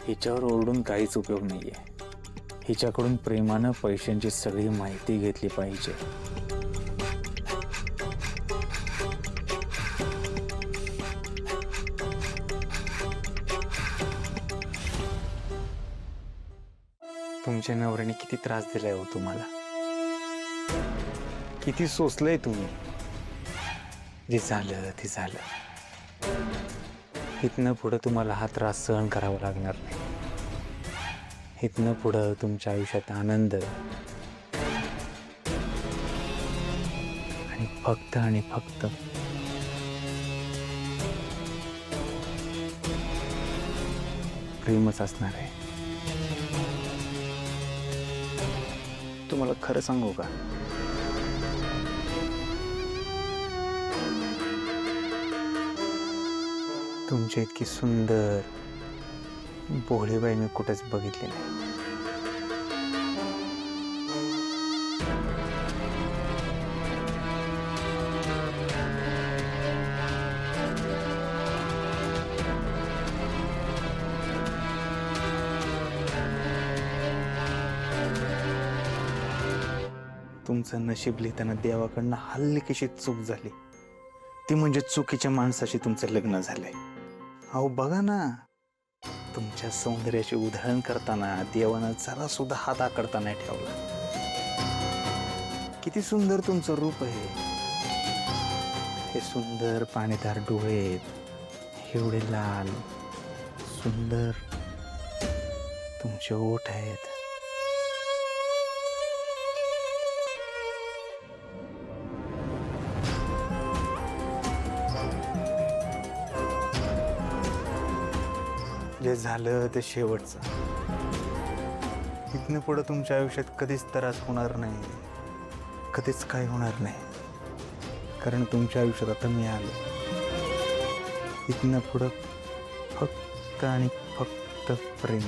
हिच्यावर ओरडून काहीच उपयोग नाहीये. हिच्याकडून प्रेमानं पैशांची सगळी माहिती घेतली पाहिजे. तुमच्या नवऱ्याने किती त्रास दिलाय हो तुम्हाला, किती सोसलंय तुम्ही. जे झालं ते झालं. इथनं पुढं तुम्हाला हा त्रास सहन करावा लागणार नाही. इथनं पुढं तुमच्या आयुष्यात आनंद आणि फक्त प्रेमच असणार आहे. तुम्हाला खरं सांगू का, तुमची इतकी सुंदर भोळी बाई मी कुठेच बघितली नाही. तुमचं नशीब लिहिताना देवाकडनं हल्ली कशी चूक झाली, ती म्हणजे चुकीच्या माणसाशी तुमचं लग्न झालंय. अहो बघा ना, तुमच्या सौंदर्याची उधळण करताना देवानं जरा सुद्धा हात आकडता नाही ठेवला. किती सुंदर तुमचं रूप आहे. हे सुंदर पाणीदार डोळे, एवढे लाल सुंदर तुमचे ओठ आहेत. जे झालं ते शेवटचं. इथनं पुढं तुमच्या आयुष्यात कधीच त्रास होणार नाही, कधीच काय होणार नाही. कारण तुमच्या आयुष्यात आता मी आलो. इथनं पुढं फक्त आणि फक्त प्रेम.